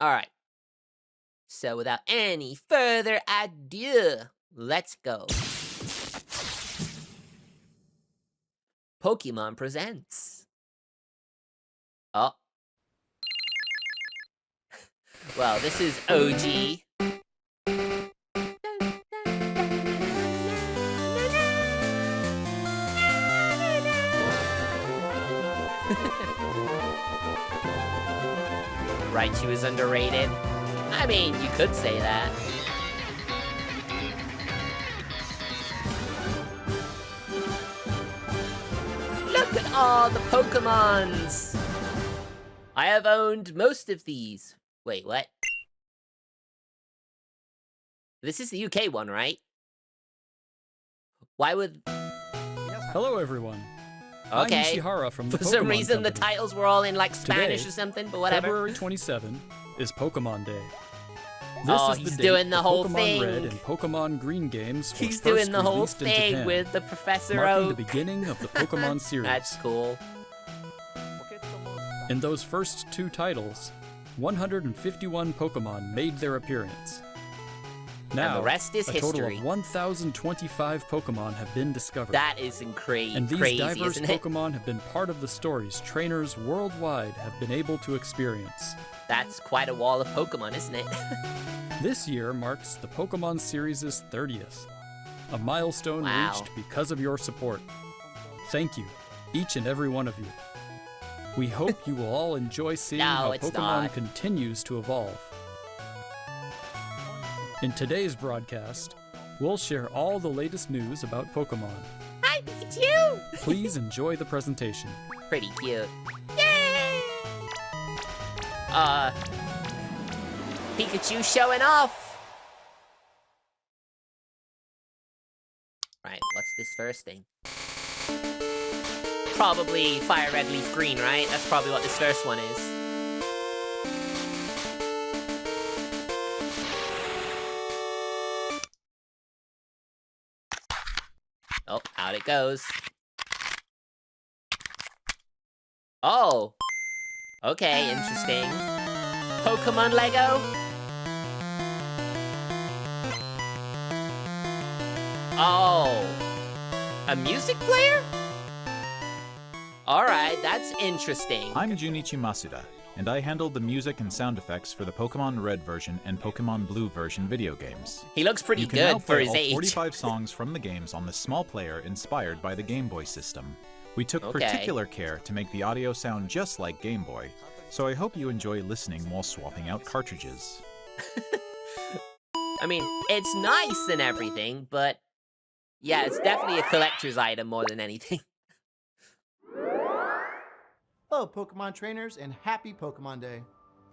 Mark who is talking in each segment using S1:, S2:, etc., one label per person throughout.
S1: All right. So without any further ado, let's go. Pokemon presents. Oh. Well, this is OG. Raichu is underrated. I mean, you could say that. Look at all the Pokemons! I have owned most of these. Wait, what? This is the UK one, right? Why would...
S2: Hello, everyone.
S1: Okay.
S2: I'm Ishihara from the
S1: For some
S2: Pokémon
S1: reason,
S2: Company.
S1: the titles were all in, like, Spanish
S2: Today,
S1: or something, but whatever.
S2: February 27 is Pokemon Day.
S1: Oh,
S2: This is
S1: he's
S2: the
S1: doing
S2: date
S1: the whole
S2: Pokemon
S1: thing.
S2: Red and Pokemon Green games were
S1: He's
S2: first
S1: doing the whole
S2: released in
S1: thing
S2: Japan,
S1: with the Professor
S2: marking
S1: Oak.
S2: the beginning of the Pokemon series.
S1: That's cool.
S2: In those first two titles, 151 Pokemon made their appearance. Now,
S1: And the rest is
S2: a total
S1: history.
S2: of 1,025 Pokemon have been discovered.
S1: That is crazy,
S2: And these diverse
S1: isn't it?
S2: Pokemon have been part of the stories trainers worldwide have been able to experience.
S1: That's quite a wall of Pokemon, isn't it?
S2: This year marks the Pokemon series' 30th, a milestone
S1: Wow.
S2: reached because of your support. Thank you, each and every one of you. We hope you will all enjoy seeing
S1: No,
S2: how
S1: it's
S2: Pokemon
S1: not.
S2: continues to evolve. In today's broadcast, we'll share all the latest news about Pokemon.
S1: Hi, Pikachu!
S2: Please enjoy the presentation.
S1: Pretty cute. Yay! Pikachu showing off! Right, what's this first thing? Probably Fire Red Leaf Green, right? That's probably what this first one is. Oh, out it goes. Oh! Okay, interesting. Pokemon Lego? Oh! A music player? Alright, that's interesting.
S3: I'm Junichi Masuda, and I handled the music and sound effects for the Pokemon Red version and Pokemon Blue version video games.
S1: He looks pretty
S3: You can now
S1: good for
S3: play
S1: his
S3: all
S1: age.
S3: 45 songs from the games on this small player inspired by the Game Boy system. We took
S1: Okay.
S3: particular care to make the audio sound just like Game Boy, so I hope you enjoy listening while swapping out cartridges.
S1: I mean, it's nice and everything, but yeah, it's definitely a collector's item more than anything.
S4: Hello, Pokemon trainers, and happy Pokemon Day.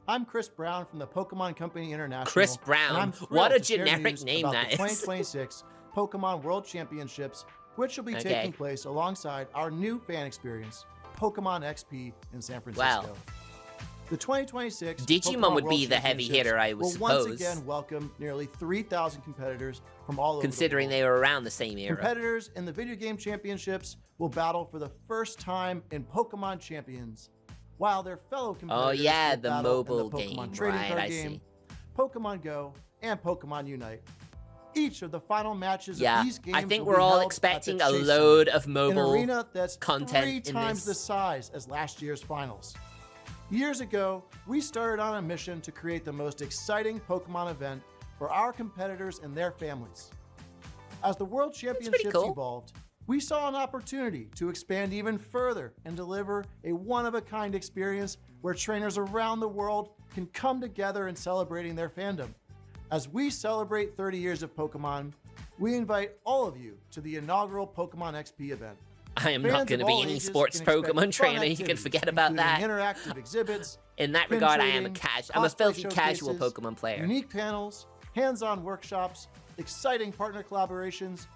S4: I'm Chris Brown from the Pokemon Company International.
S1: Chris
S4: and
S1: Brown?
S4: I'm
S1: What
S4: thrilled
S1: a
S4: to share
S1: generic
S4: news
S1: name
S4: about
S1: that
S4: the
S1: is.
S4: 2026 Pokemon World Championships, which will be
S1: Okay.
S4: taking place alongside our new fan experience, Pokemon XP in San Francisco.
S1: Wow.
S4: The 2026
S1: Digimon
S4: Pokemon
S1: would
S4: World
S1: be the heavy
S4: Championships
S1: hitter, I would
S4: will once
S1: suppose.
S4: again welcome nearly 3,000 competitors from all over
S1: Considering
S4: the
S1: they
S4: world.
S1: were around the same era.
S4: Competitors in the video game championships will battle for the first time in Pokemon Champions, while their fellow competitors
S1: yeah,
S4: will
S1: the
S4: battle
S1: mobile
S4: in the Pokemon
S1: game,
S4: trading
S1: right,
S4: card
S1: I
S4: game,
S1: see.
S4: Pokemon GO, and Pokemon Unite. Each of the final matches
S1: Yeah,
S4: of these games
S1: I think
S4: will
S1: we're
S4: be
S1: all
S4: held at
S1: expecting
S4: the
S1: a
S4: Chase
S1: load
S4: Center,
S1: of
S4: an
S1: mobile
S4: arena that's
S1: content
S4: 3
S1: in
S4: times
S1: this.
S4: the size as last year's finals. Years ago, we started on a mission to create the most exciting Pokemon event for our competitors and their families. As the World Championships
S1: cool.
S4: evolved, we saw an opportunity to expand even further and deliver a one-of-a-kind experience where trainers around the world can come together in celebrating their fandom. As we celebrate 30 years of Pokemon, we invite all of you to the inaugural Pokemon XP event.
S1: I am
S4: Fans
S1: not
S4: of
S1: going to be
S4: all
S1: any
S4: ages
S1: sports
S4: can expect
S1: Pokemon
S4: fun
S1: trainer. You can
S4: activities,
S1: forget about that.
S4: including interactive exhibits,
S1: In that
S4: pin
S1: regard, I am a
S4: trading,
S1: I'm a
S4: cosplay
S1: filthy casual
S4: showcases,
S1: Pokemon player.
S4: unique panels, hands-on workshops, exciting partner collaborations,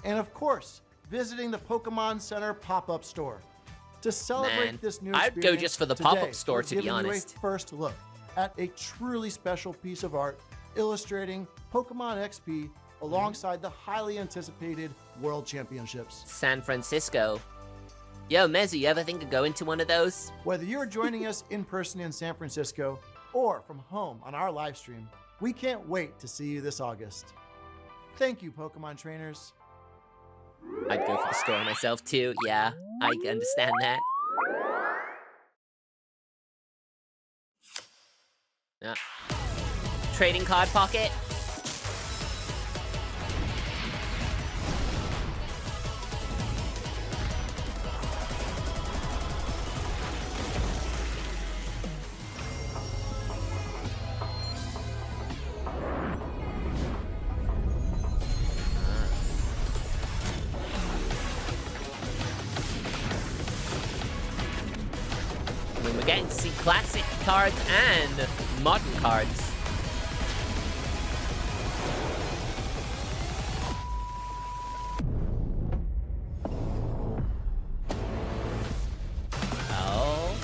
S4: and of course, visiting the Pokemon Center pop-up store. To celebrate
S1: Man,
S4: this new
S1: I'd go
S4: experience,
S1: just for the
S4: today,
S1: pop-up store,
S4: we're
S1: to be
S4: giving you
S1: honest.
S4: a first look at a truly special piece of art illustrating Pokemon XP alongside the highly anticipated World Championships.
S1: San Francisco. Yo, Mezu, you ever think of going to one of those?
S4: Whether you're joining us in person in San Francisco or from home on our live stream, we can't wait to see you this August. Thank you, Pokemon trainers.
S1: I'd go for the store myself too. Yeah, I understand that. Yeah. Trading card pocket. We're getting to see classic cards and modern cards. Oh.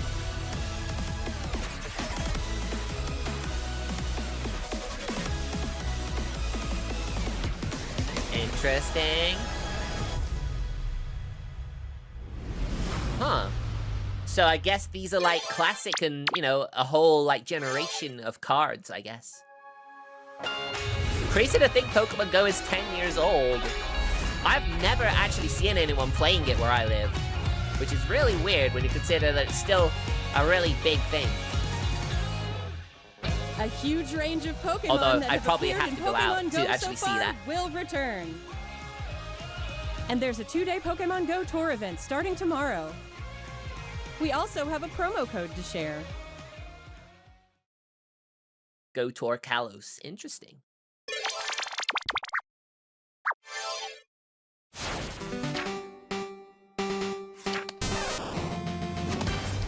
S1: Interesting. Huh. So I guess these are like classic and, you know, a whole like generation of cards, I guess. Crazy to think Pokemon Go is 10 years old. I've never actually seen anyone playing it where I live, which is really weird when you consider that it's still a really big thing.
S5: A huge range of Pokemon
S1: Although
S5: that
S1: I'd probably
S5: appeared
S1: have to
S5: in
S1: go out
S5: Pokemon
S1: to
S5: Go
S1: actually
S5: so
S1: see
S5: far
S1: that.
S5: will return. And there's a 2-day Pokemon Go tour event starting tomorrow. We also have a promo code to share.
S1: Go Tour Kalos. Interesting.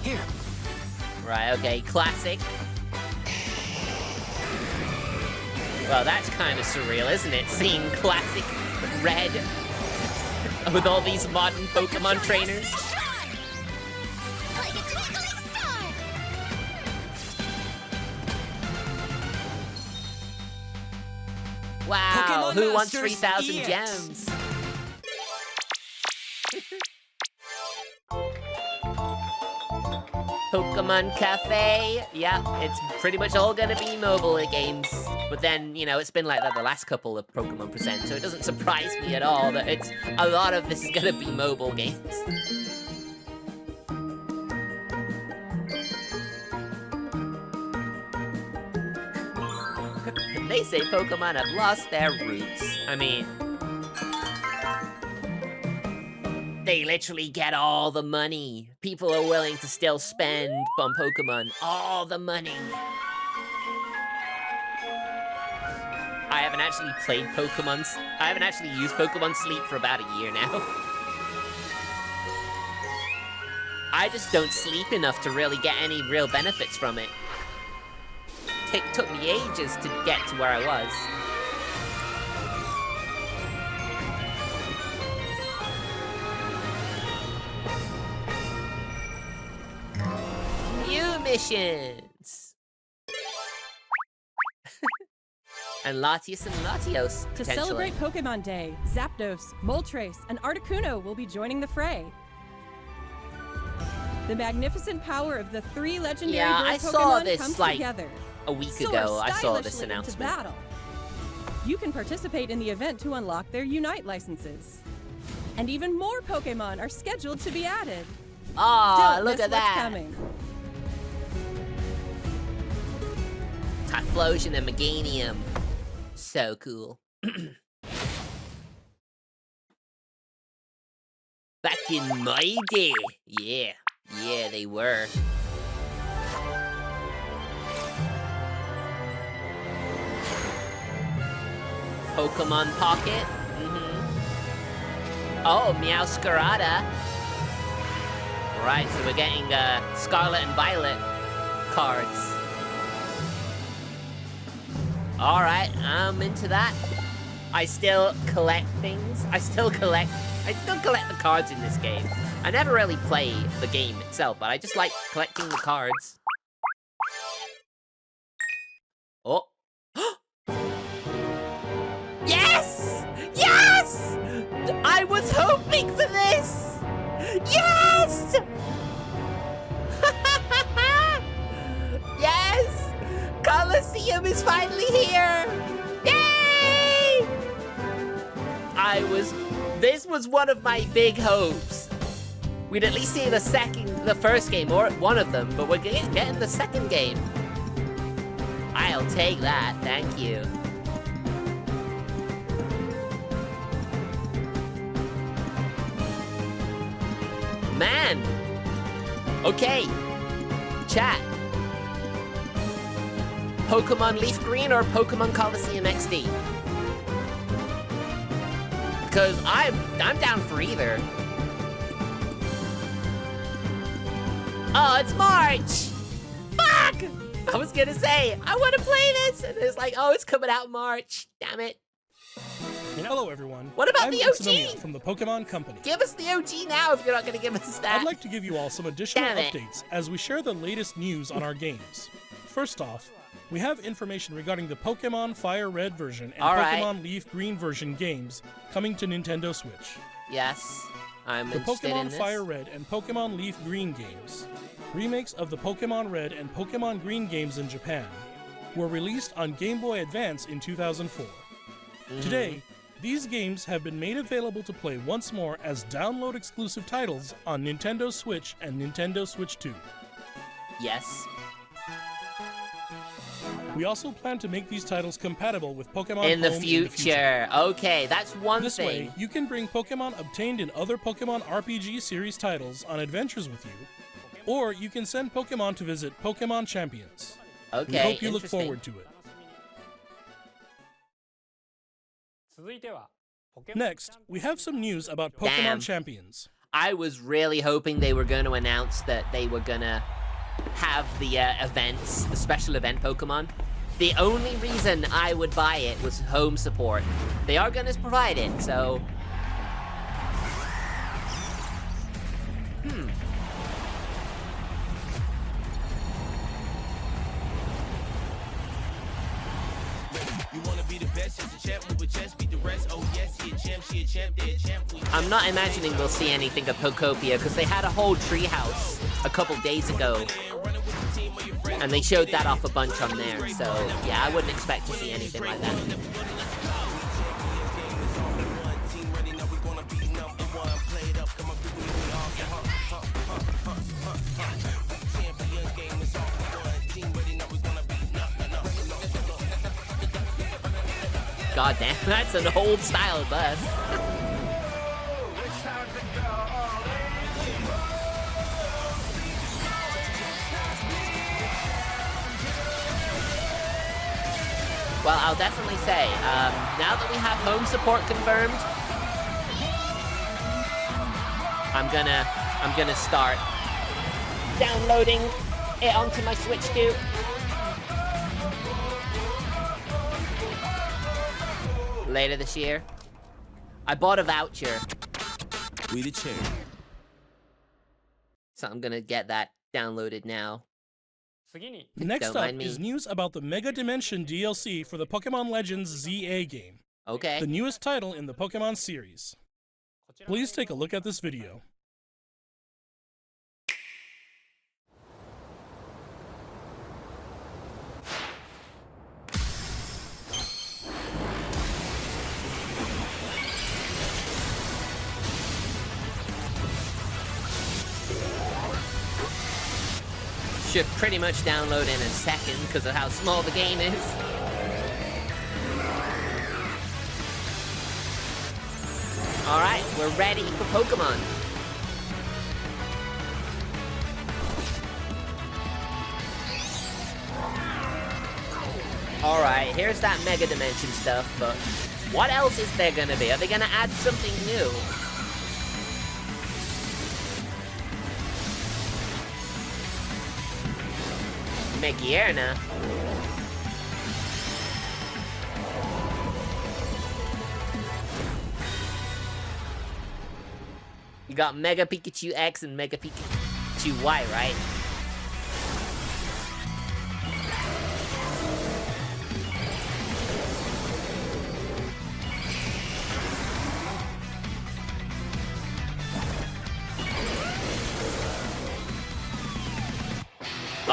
S6: Here.
S1: Right, okay, classic. Well, that's kind of surreal, isn't it? Seeing classic red with all these modern Pokemon trainers.
S6: Like a twinkling star.
S1: Wow,
S6: Pokémon
S1: who wants
S6: Masters
S1: 3,000
S6: EX.
S1: gems? Pokemon Café. Yeah, it's pretty much all gonna be mobile games. But then, you know, it's been like that the last couple of Pokemon Present, so it doesn't surprise me at all that it's a lot of this is gonna be mobile games. They say Pokemon have lost their roots. I mean, they literally get all the money. People are willing to still spend on Pokemon. All the money. I haven't actually played Pokemon. I haven't actually used Pokemon Sleep for about a year now. I just don't sleep enough to really get any real benefits from it. It took me ages to get to where I was. New missions! And Latios and Latios,
S5: To
S1: potentially.
S5: celebrate Pokemon Day, Zapdos, Moltres, and Articuno will be joining the fray. The magnificent power of the 3 legendary
S1: Yeah,
S5: bird
S1: I
S5: Pokemon
S1: saw this,
S5: comes
S1: like,
S5: together.
S1: A week
S5: Soar
S1: ago, I saw this
S5: stylishly into
S1: announcement.
S5: battle. You can participate in the event to unlock their Unite licenses. And even more Pokemon are scheduled to be added.
S1: Ah,
S5: Don't
S1: look
S5: miss
S1: at
S5: what's
S1: that!
S5: coming.
S1: Typhlosion and Meganium. So cool. Back in my day. Yeah. Yeah, they were. Pokemon Pocket. Oh, Meowscarada. Right, so we're getting Scarlet and Violet cards. Alright, I'm into that. I still collect things. I still collect the cards in this game. I never really play the game itself, but I just like collecting the cards. Oh. Yes! Yes! I was hoping for this! Yes! Yes! Colosseum is finally here! Yay! This was one of my big hopes. We'd at least see the first game, or one of them, but we're getting the second game. I'll take that, thank you. Man! Okay, chat. Pokemon Leaf Green or Pokemon Colosseum XD? Because I'm down for either. Oh, it's March! Fuck! I was gonna say, I want to play this, and it's like, oh, it's coming out in March. Damn it.
S7: Hello, everyone.
S1: What about
S7: I'm
S1: the OG?
S7: Samalilia from the Pokemon Company.
S1: Give us the OG now if you're not gonna give us that.
S7: I'd like to give you all some additional
S1: Damn it.
S7: updates as we share the latest news on our games. First off, we have information regarding the Pokemon Fire Red version and
S1: All right.
S7: Pokemon Leaf Green version games coming to Nintendo Switch.
S1: Yes, I'm
S7: The
S1: interested in
S7: Pokemon
S1: this.
S7: Fire Red and Pokemon Leaf Green games, remakes of the Pokemon Red and Pokemon Green games in Japan, were released on Game Boy Advance in 2004. Today, these games have been made available to play once more as download exclusive titles on Nintendo Switch and Nintendo Switch 2.
S1: Yes.
S7: We also plan to make these titles compatible with Pokemon
S1: In the
S7: Home
S1: future. Okay, that's one
S7: This
S1: thing.
S7: way, you can bring Pokemon obtained in other Pokemon RPG series titles on adventures with you, or you can send Pokemon to visit Pokemon Champions.
S1: Okay,
S7: We hope you look
S1: interesting.
S7: forward to it. Next, we have some news about Pokemon
S1: Damn.
S7: Champions.
S1: I was really hoping they were going to announce that they were going to have the events, the special event Pokemon. The only reason I would buy it was home support. They are going to provide it, so... I'm not imagining we'll see anything of Pokopia because they had a whole treehouse a couple days ago. And they showed that off a bunch on there, so yeah, I wouldn't expect to see anything like that. God damn, that's an old style bus. Well, I'll definitely say, now that we have home support confirmed, I'm gonna start downloading it onto my Switch too. Later this year. I bought a voucher.
S8: We the chair.
S1: So I'm gonna get that downloaded now.
S7: Next
S1: Don't
S7: up
S1: mind me.
S7: is news about the Mega Dimension DLC for the Pokemon Legends ZA game,
S1: Okay.
S7: the newest title in the Pokemon series. Please take a look at this video.
S1: Should pretty much download in a second because of how small the game is. Alright, we're ready for Pokemon. Alright, here's that Mega Dimension stuff, but what else is there gonna be? Are they gonna add something new? Megierna. You got Mega Pikachu X and Mega Pikachu Y, right?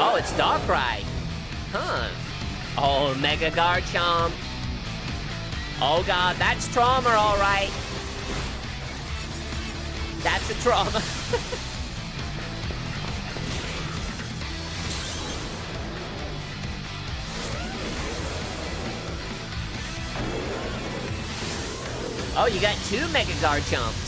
S1: Oh, it's Darkrai. Huh. Oh, Mega Garchomp. Oh god, that's trauma, alright. That's a trauma. Oh, you got 2 Mega Garchomps.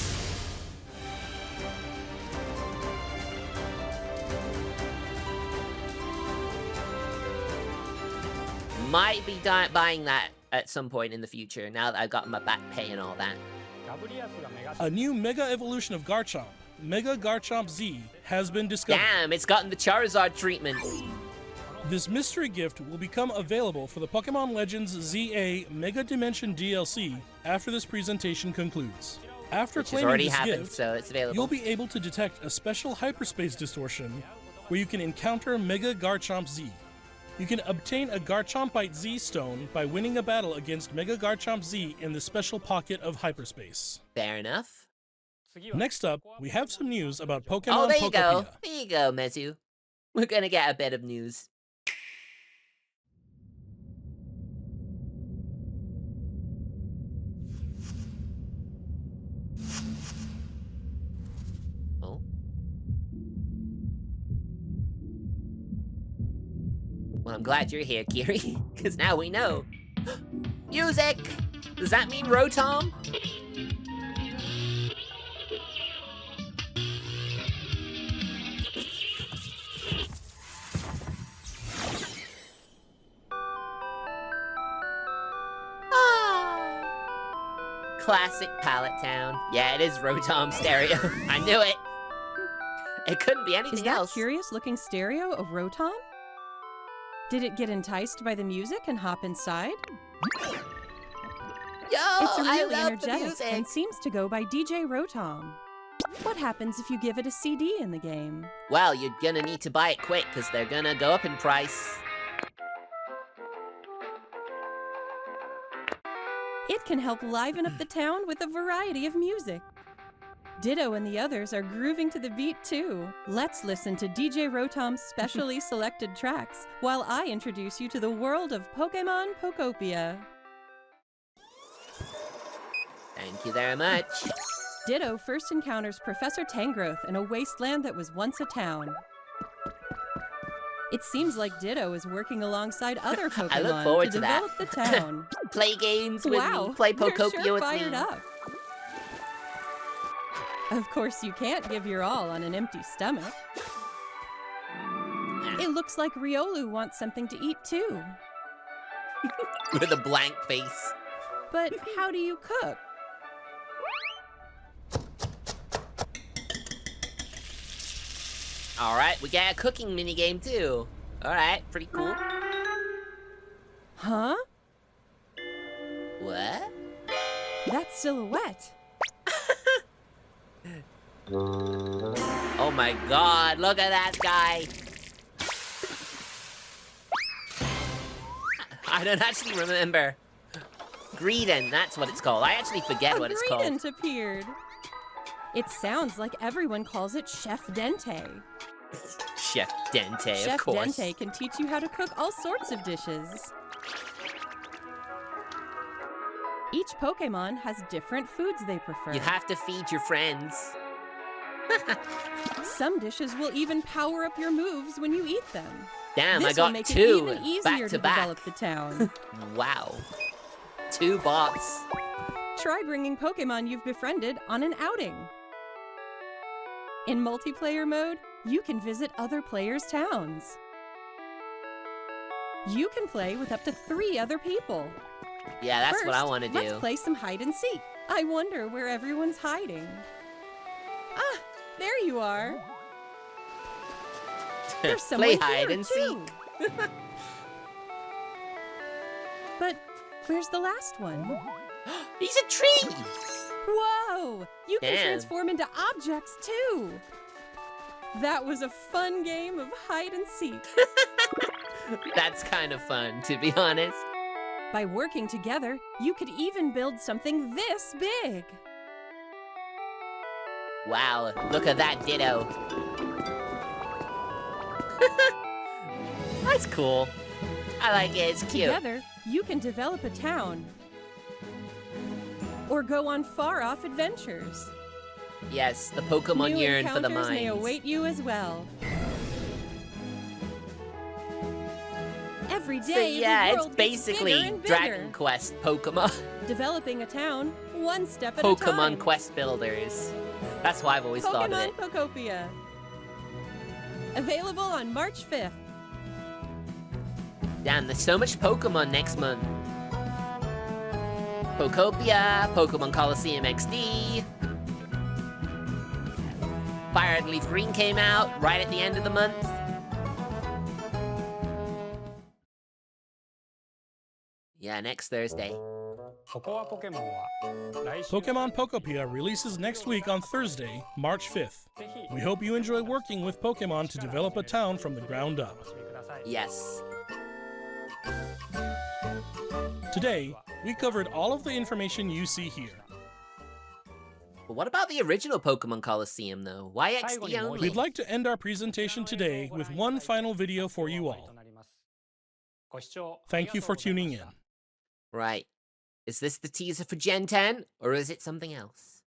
S1: Might be buying that at some point in the future, now that I've got my back pay and all that.
S7: A new Mega Evolution of Garchomp, Mega Garchomp Z, has been discovered.
S1: Damn, it's gotten the Charizard treatment.
S7: This mystery gift will become available for the Pokemon Legends ZA Mega Dimension DLC after this presentation concludes. After
S1: Which has
S7: claiming
S1: already
S7: this
S1: happened,
S7: gift,
S1: so it's available.
S7: you'll be able to detect a special hyperspace distortion where you can encounter Mega Garchomp Z. You can obtain a Garchompite Z stone by winning a battle against Mega Garchomp Z in the special pocket of hyperspace.
S1: Fair enough.
S7: Next up, we have some news about Pokemon
S1: Oh, there you go.
S7: Pokopia.
S1: There you go, Mezu. We're gonna get a bit of news. Oh. Well, I'm glad you're here, Kiri, because now we know. Music! Does that mean Rotom? Classic Pallet Town. Yeah, it is Rotom stereo. I knew it. It couldn't be anything
S5: Is that
S1: else.
S5: curious-looking stereo a Rotom? Did it get enticed by the music and hop inside?
S1: Yo,
S5: It's
S1: I
S5: really
S1: love the
S5: energetic
S1: music.
S5: and seems to go by DJ Rotom. What happens if you give it a CD in the game?
S1: Well, you're gonna need to buy it quick, because they're gonna go up in price.
S5: It can help liven up the town with a variety of music. Ditto and the others are grooving to the beat too. Let's listen to DJ Rotom's specially selected tracks while I introduce you to the world of Pokemon Pokopia.
S1: Thank you very much.
S5: Ditto first encounters Professor Tangrowth in a wasteland that was once a town. It seems like Ditto is working alongside other Pokemon
S1: I look forward to that.
S5: develop the town.
S1: Play games with
S5: Wow,
S1: me. Play
S5: they're
S1: Pokopia
S5: sure
S1: with
S5: fired
S1: me.
S5: up. Of course, you can't give your all on an empty stomach. It looks like Riolu wants something to eat too.
S1: With a blank face.
S5: But how do you cook?
S1: Alright, we got a cooking minigame too. Alright, pretty cool.
S5: Huh?
S1: What?
S5: That's Silhouette.
S1: Oh my god, look at that guy. I don't actually remember. Greedent, that's what it's called. I actually forget what it's called.
S5: Greedent appeared. It sounds like everyone calls it Chef Dente.
S1: Chef Dente,
S5: Chef
S1: of course.
S5: Dente can teach you how to cook all sorts of dishes. Each Pokemon has different foods they prefer.
S1: You have to feed your friends.
S5: Some dishes will even power up your moves when you eat them.
S1: Damn,
S5: This
S1: I got
S5: will make it
S1: 2
S5: even easier
S1: back
S5: to
S1: to back.
S5: develop the town.
S1: Wow. 2 bots.
S5: Try bringing Pokemon you've befriended on an outing. In multiplayer mode, you can visit other players' towns. You can play with up to 3 other people.
S1: Yeah, that's
S5: First,
S1: what I want to
S5: let's
S1: do.
S5: play some hide and seek. I wonder where everyone's hiding. Ah, there you are. There's someone
S1: Play hide
S5: here,
S1: and
S5: too.
S1: seek.
S5: But where's the last one?
S1: He's a tree!
S5: Whoa! You can
S1: Damn.
S5: transform into objects too! That was a fun game of hide and seek.
S1: That's kind of fun, to be honest.
S5: By working together, you could even build something this big.
S1: Wow, look at that Ditto. That's cool. I like it, it's cute.
S5: Together, you can develop a town. Or go on far-off adventures.
S1: Yes, the Pokemon
S5: New
S1: yearn for the
S5: encounters may
S1: mind.
S5: await you as well. Every
S1: So
S5: day,
S1: yeah,
S5: the
S1: it's
S5: world gets
S1: basically
S5: bigger and bigger.
S1: Dragon Quest Pokemon.
S5: Developing a town, one step at a time.
S1: Pokemon Quest Builders. That's why I've always thought of
S5: Pokémon
S1: it.
S5: Pokopia. Available on March 5th.
S1: Damn, there's so much Pokemon next month. Pokopia, Pokemon Colosseum XD. Fire and Leaf Green came out right at the end of the month. Yeah, next Thursday.
S7: Pokemon Pokopia releases next week on Thursday, March 5th. We hope you enjoy working with Pokemon to develop a town from the ground up.
S1: Yes.
S7: Today, we covered all of the information you see here.
S1: But what about the original Pokemon Colosseum, though? Why XD only?
S7: We'd like to end our presentation today with one final video for you all. Thank you for tuning in.
S1: Right. Is this the teaser for Gen 10, or is it something else?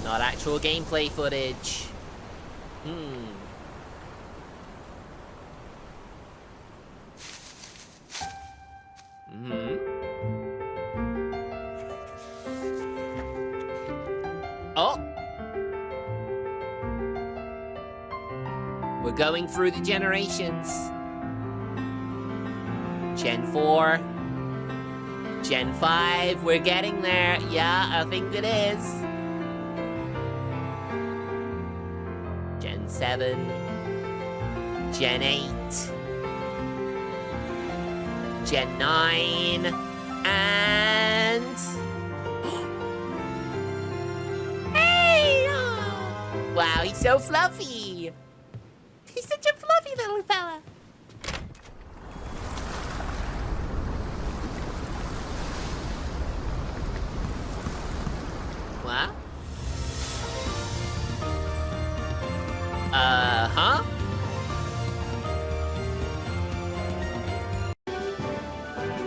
S1: Not actual gameplay footage. Oh! We're going through the generations. Gen 4. Gen 5, we're getting there. Yeah, I think it is. Gen 7. Gen 8. Gen 9. And... Hey! Oh. Wow, he's so fluffy. He's such a fluffy little fella. What? Huh?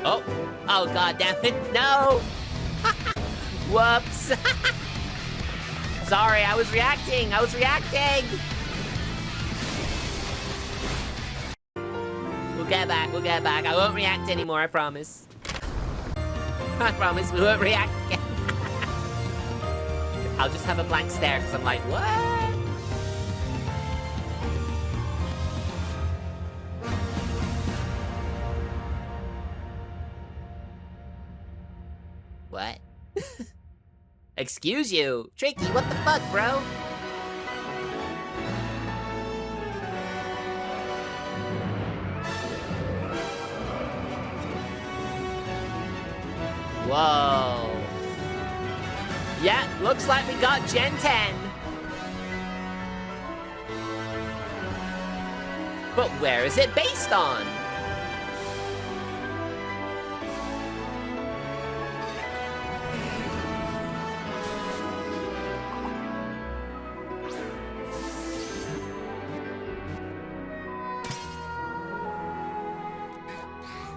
S1: Oh. Oh, god damn it. No! Whoops. Sorry, I was reacting. We'll get back. I won't react anymore, I promise. I promise we won't react again. I'll just have a blank stare, because I'm like, what? What? Excuse you? Tricky, what the fuck, bro? Whoa. Yeah, looks like we got Gen 10. But where is it based on?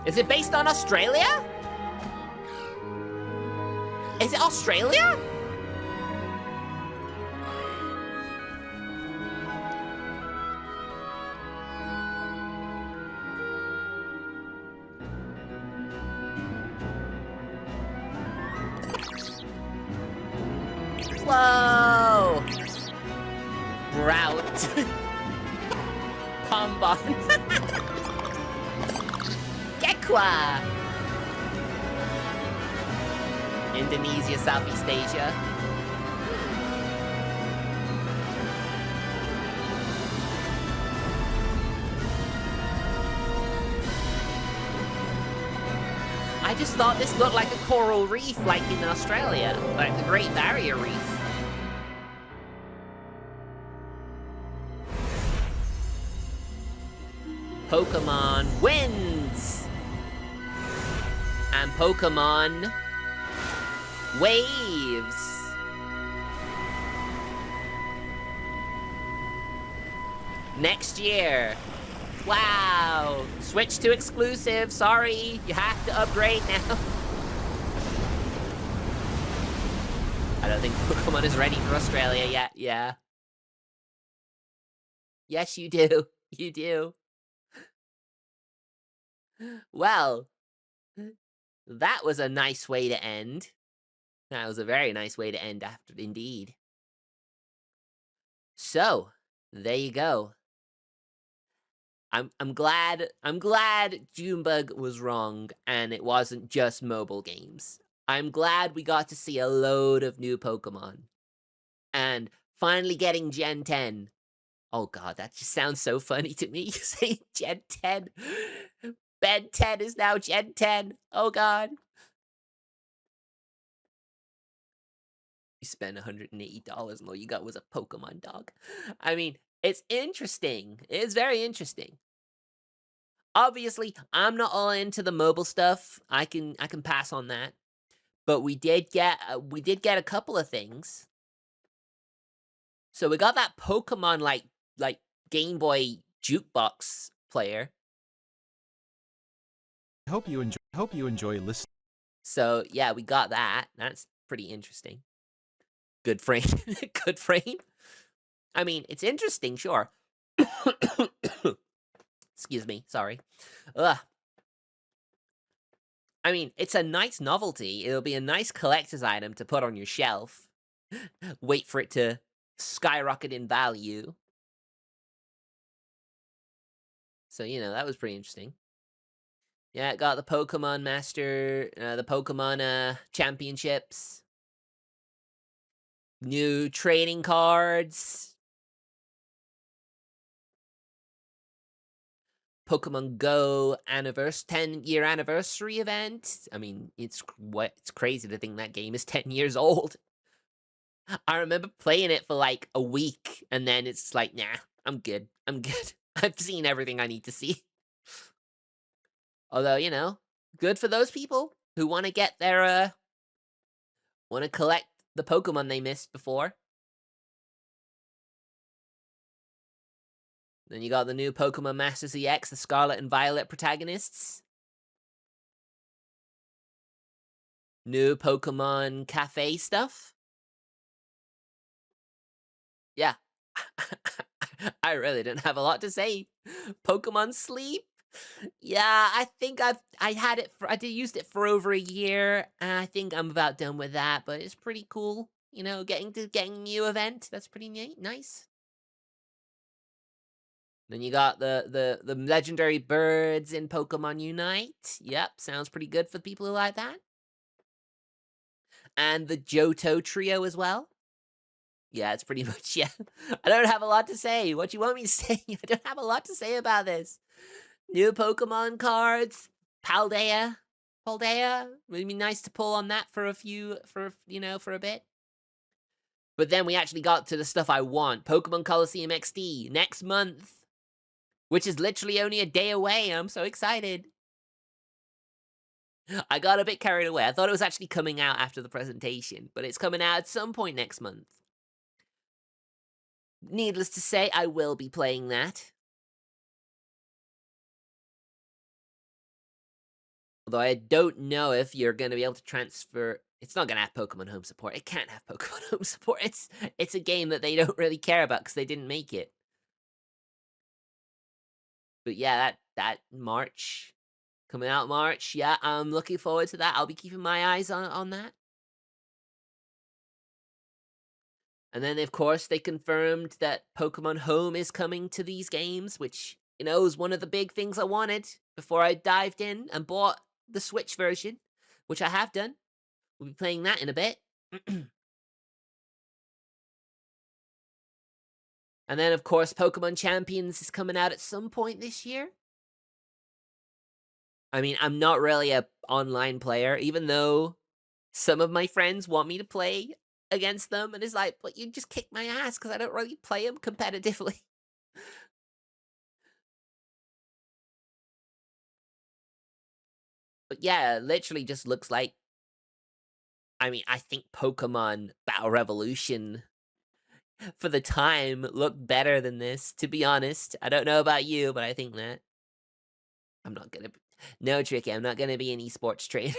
S1: Is it based on Australia? Is it Australia? Whoa! Route. Pombon. Gekwa. Indonesia, Southeast Asia. I just thought this looked like a coral reef like in Australia, like the Great Barrier Reef. Pokemon Winds! And Pokemon Waves. Next year. Wow. Switch to exclusive. Sorry, you have to upgrade now. I don't think Pokemon is ready for Australia yet. Yeah. Yes, you do. You do. Well, that was a nice way to end. That was a very nice way to end after, indeed. So, there you go. I'm glad Junebug was wrong and it wasn't just mobile games. I'm glad we got to see a load of new Pokemon. And finally getting Gen 10. Oh god, that just sounds so funny to me, saying Gen 10. Ben 10 is now Gen 10. Oh god. You spend $180 and all you got was a Pokemon dog. I mean, it's interesting. It's very interesting. Obviously, I'm not all into the mobile stuff. I can pass on that. But we did get a couple of things. So we got that Pokemon like Game Boy jukebox player.
S3: I hope you enjoy listening.
S1: So yeah, we got that. That's pretty interesting. Good frame. Good frame. I mean, it's interesting, sure. Excuse me, sorry. Ugh. I mean, it's a nice novelty. It'll be a nice collector's item to put on your shelf. Wait for it to skyrocket in value. So, you know, that was pretty interesting. Yeah, it got the Pokemon the Pokemon Championships. New trading cards. Pokemon GO 10-year anniversary event. I mean, it's crazy to think that game is 10 years old. I remember playing it for like a week, and then it's like, nah, I'm good. I'm good. I've seen everything I need to see. Although, you know, good for those people who want to get their, want to collect the Pokemon they missed before. Then you got the new Pokemon Masters EX, the Scarlet and Violet protagonists. New Pokemon Café stuff. Yeah. I really don't have a lot to say. Pokemon Sleep. Yeah, I think I used it for over a year, and I think I'm about done with that, but it's pretty cool. You know, getting new event. That's pretty nice. Then you got the legendary birds in Pokemon Unite. Yep, sounds pretty good for people who like that. And the Johto trio as well. Yeah, it's pretty much, yeah. I don't have a lot to say. What you want me to say? I don't have a lot to say about this. New Pokemon cards. Paldea. It'd be nice to pull on that for a bit. But then we actually got to the stuff I want. Pokemon Colosseum XD next month. Which is literally only a day away. I'm so excited. I got a bit carried away. I thought it was actually coming out after the presentation, but it's coming out at some point next month. Needless to say, I will be playing that. Although I don't know if you're going to be able to transfer... It's not going to have Pokemon Home support. It can't have Pokemon Home support. It's a game that they don't really care about because they didn't make it. But yeah, that March, coming out March, yeah, I'm looking forward to that. I'll be keeping my eyes on that. And then, of course, they confirmed that Pokemon Home is coming to these games, which, you know, is one of the big things I wanted before I dived in and bought the Switch version, which I have done. We'll be playing that in a bit. And then, of course, Pokemon Champions is coming out at some point this year. I mean, I'm not really a online player, even though some of my friends want me to play against them, and it's like, but you just kick my ass because I don't really play them competitively. But yeah, it literally just looks like, I mean, I think Pokemon Battle Revolution for the time, look better than this, to be honest. I don't know about you, but I think that. I'm not gonna... No, Tricky, I'm not gonna be an esports trainer.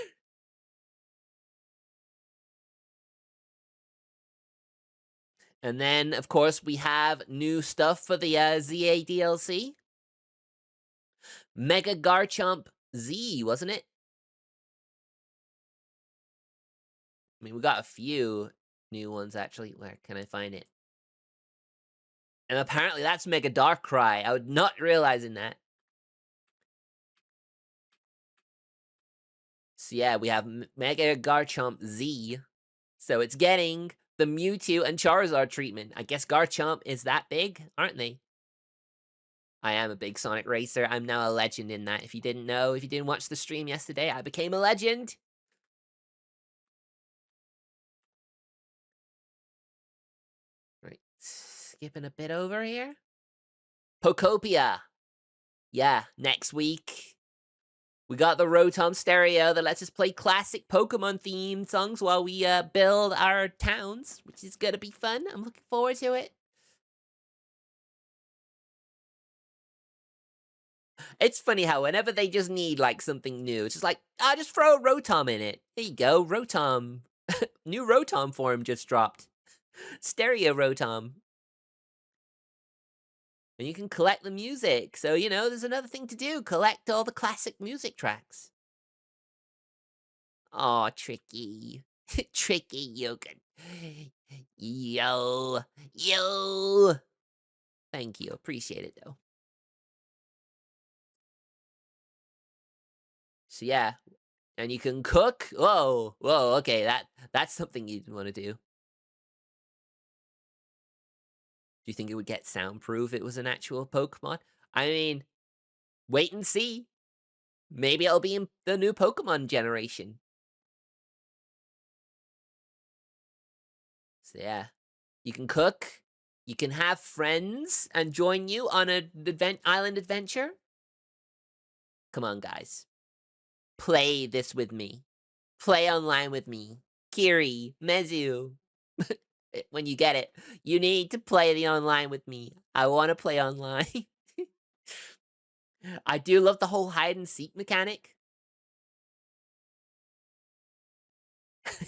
S1: And then, of course, we have new stuff for the ZA DLC. Mega Garchomp Z, wasn't it? I mean, we got a few new ones, actually. Where can I find it? And apparently that's Mega Darkrai. I was not realizing that. So yeah, we have Mega Garchomp Z. So it's getting the Mewtwo and Charizard treatment. I guess Garchomp is that big, aren't they? I am a big Sonic racer. I'm now a legend in that. If you didn't know, if you didn't watch the stream yesterday, I became a legend. Right, skipping a bit over here. Pokopia. Yeah, next week. We got the Rotom stereo that lets us play classic Pokemon themed songs while we build our towns, which is gonna be fun. I'm looking forward to it. It's funny how whenever they just need like something new, it's just like, just throw a Rotom in it. There you go, Rotom. New Rotom form just dropped. Stereo Rotom. And you can collect the music. So, you know, there's another thing to do. Collect all the classic music tracks. Aw, Tricky. Tricky, you can... Yo. Thank you. Appreciate it, though. So, yeah. And you can cook. Whoa, okay. That's something you'd want to do. Do you think it would get soundproof if it was an actual Pokemon? I mean, wait and see. Maybe it'll be in the new Pokemon generation. So yeah, you can cook. You can have friends and join you on an island adventure. Come on, guys. Play this with me. Play online with me. Kiri, Mezu. When you get it, you need to play the online with me. I want to play online. I do love the whole hide and seek mechanic.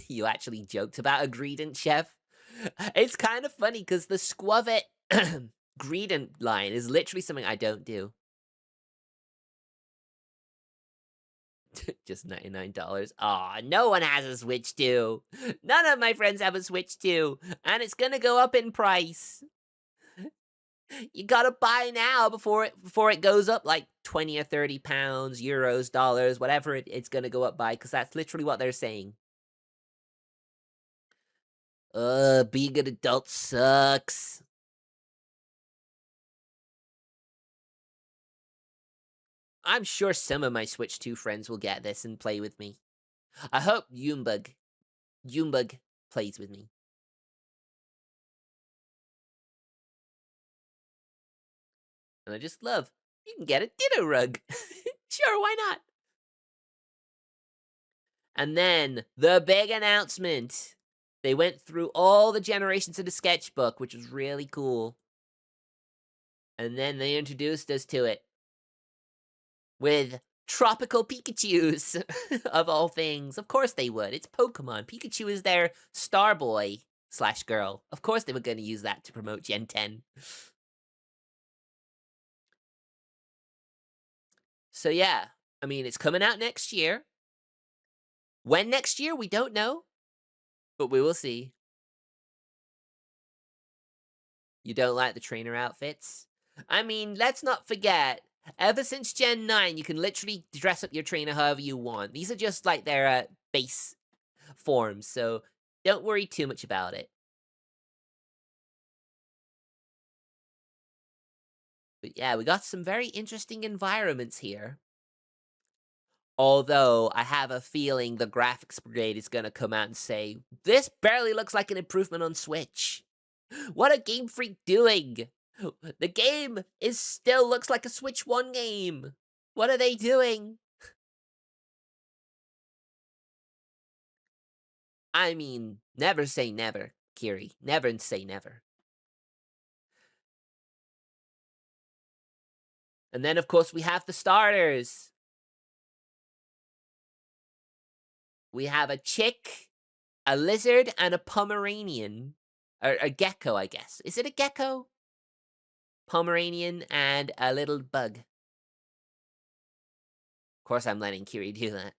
S1: You actually joked about a Greedent, Chef. It's kind of funny because the Squavet Greedent line is literally something I don't do. Just $99. Aw, no one has a Switch 2. None of my friends have a Switch 2. And it's gonna go up in price. You gotta buy now before it goes up like 20 or 30 pounds, euros, dollars, whatever it's gonna go up by, because that's literally what they're saying. Being an adult sucks. I'm sure some of my Switch 2 friends will get this and play with me. I hope Yumbug plays with me. And I just love, you can get a Ditto rug. Sure, why not? And then, the big announcement. They went through all the generations of the sketchbook, which was really cool. And then they introduced us to it. With tropical Pikachus, of all things. Of course they would. It's Pokemon. Pikachu is their star boy / girl. Of course they were going to use that to promote Gen 10. So yeah, I mean, it's coming out next year. When next year, we don't know. But we will see. You don't like the trainer outfits? I mean, let's not forget, ever since Gen 9, you can literally dress up your trainer however you want. These are just like their base forms, so don't worry too much about it. But yeah, we got some very interesting environments here. Although, I have a feeling the graphics brigade is gonna come out and say, this barely looks like an improvement on Switch. What are Game Freak doing? The game still looks like a Switch 1 game. What are they doing? I mean, never say never, Kiri. Never say never. And then, of course, we have the starters. We have a chick, a lizard, and a Pomeranian. Or a gecko, I guess. Is it a gecko? Pomeranian and a little bug. Of course, I'm letting Kiri do that.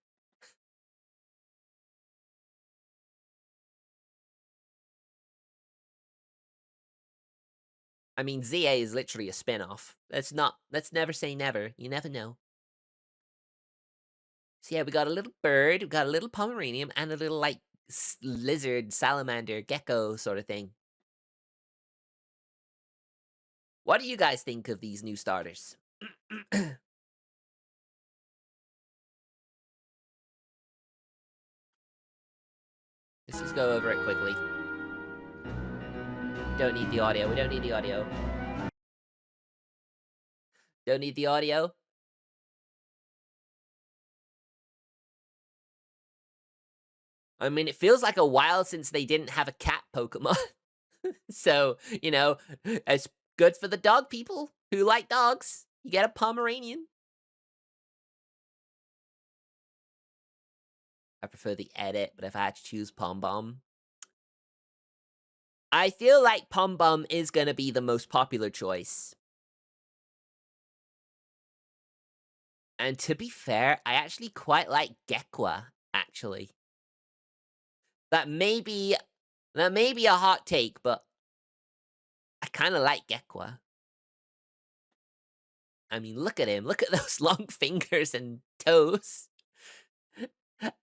S1: I mean, ZA is literally a spin-off. Let's never say never. You never know. So yeah, we got a little bird, we got a little Pomeranian, and a little, like, lizard, salamander, gecko sort of thing. What do you guys think of these new starters? Let's just go over it quickly. Don't need the audio. We don't need the audio. Don't need the audio. I mean, it feels like a while since they didn't have a cat Pokemon. So, you know, it's good for the dog people who like dogs. You get a Pomeranian. I prefer the edit, but if I had to choose Pom Bomb, I feel like Pom Bomb is going to be the most popular choice. And to be fair, I actually quite like Gekwa, actually. That may be a hot take, but I kind of like Gekwa. I mean, look at him. Look at those long fingers and toes.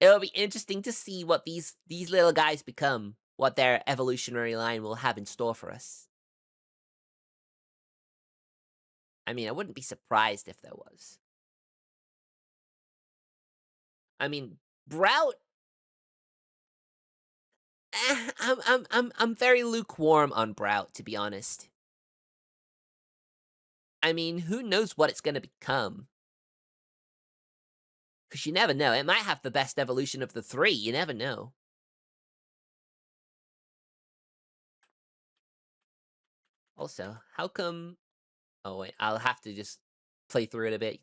S1: It'll be interesting to see what these little guys become, what their evolutionary line will have in store for us. I mean, I wouldn't be surprised if there was. I mean, Brout. I'm very lukewarm on Brout, to be honest. I mean, who knows what it's gonna become? Because you never know. It might have the best evolution of the three. You never know. Also, how come... Oh, wait. I'll have to just play through it a bit.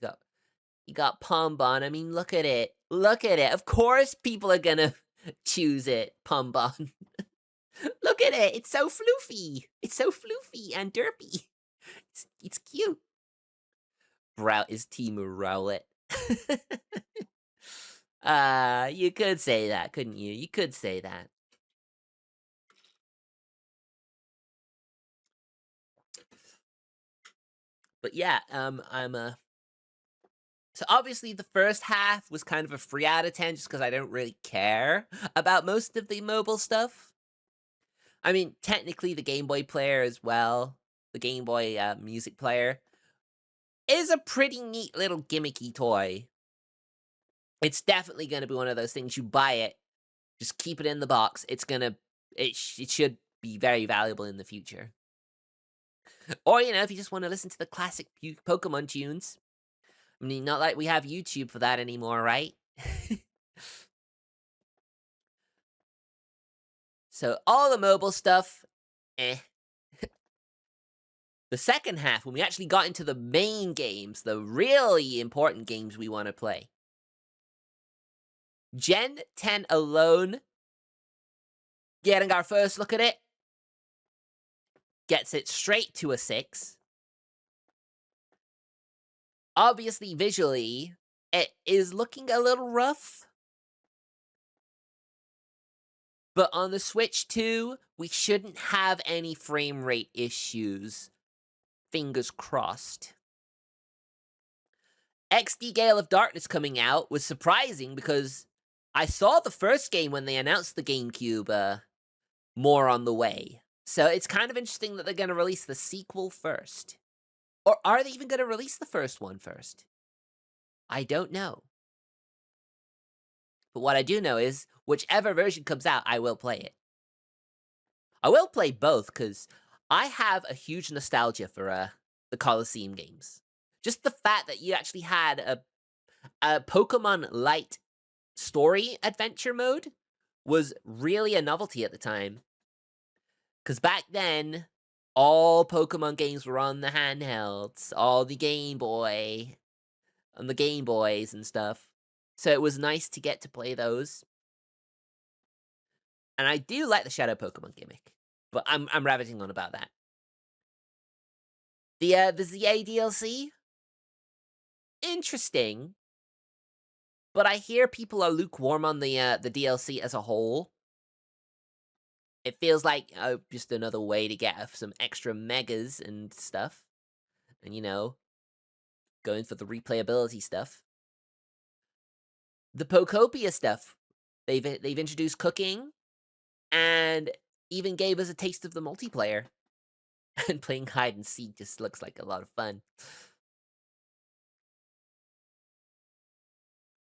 S1: You got Pombon. I mean, look at it. Look at it. Of course people are gonna choose it. Pombon. Look at it. It's so floofy. It's so floofy and derpy. It's cute. Brout is Team Rowlet. You could say that, couldn't you? You could say that. But yeah, so obviously the first half was kind of a 3 out of 10 just because I don't really care about most of the mobile stuff. I mean, technically the Game Boy player as well, the Game Boy music player, is a pretty neat little gimmicky toy. It's definitely going to be one of those things, you buy it, just keep it in the box. It should be very valuable in the future. Or, you know, if you just want to listen to the classic Pokemon tunes. I mean, not like we have YouTube for that anymore, right? So, all the mobile stuff, eh. The second half, when we actually got into the main games, the really important games we want to play. Gen 10 alone, getting our first look at it, gets it straight to a 6. Obviously, visually, it is looking a little rough. But on the Switch 2, we shouldn't have any frame rate issues. Fingers crossed. XD Gale of Darkness coming out was surprising because I saw the first game when they announced the GameCube more on the way. So it's kind of interesting that they're going to release the sequel first. Or are they even going to release the first one first? I don't know. But what I do know is, whichever version comes out, I will play it. I will play both, because I have a huge nostalgia for the Colosseum games. Just the fact that you actually had a Pokemon Light story adventure mode was really a novelty at the time. Because back then, all Pokemon games were on the handhelds, all the Game Boy, on the Game Boys and stuff. So it was nice to get to play those. And I do like the Shadow Pokemon gimmick, but I'm ravaging on about that. The ZA DLC, interesting, but I hear people are lukewarm on the DLC as a whole. It feels like just another way to get some extra megas and stuff, and going for the replayability stuff. The Pokopia stuff, they've introduced cooking, and even gave us a taste of the multiplayer. And playing hide and seek just looks like a lot of fun.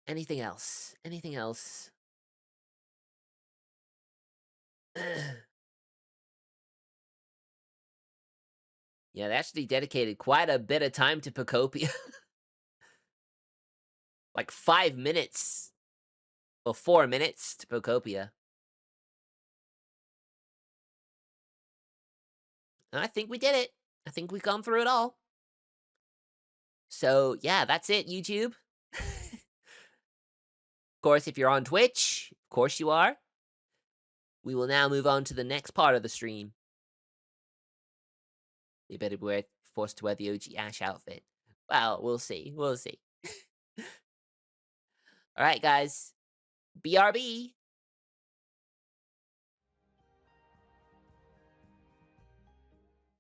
S1: Anything else? Anything else? Yeah, they actually dedicated quite a bit of time to Pokopia. Like 5 minutes. Well, 4 minutes to Pokopia. And I think we did it. I think we've gone through it all. So, yeah, that's it, YouTube. Of course, if you're on Twitch, of course you are. We will now move on to the next part of the stream. You better be forced to wear the OG Ash outfit. Well, we'll see. We'll see. Alright, guys. BRB.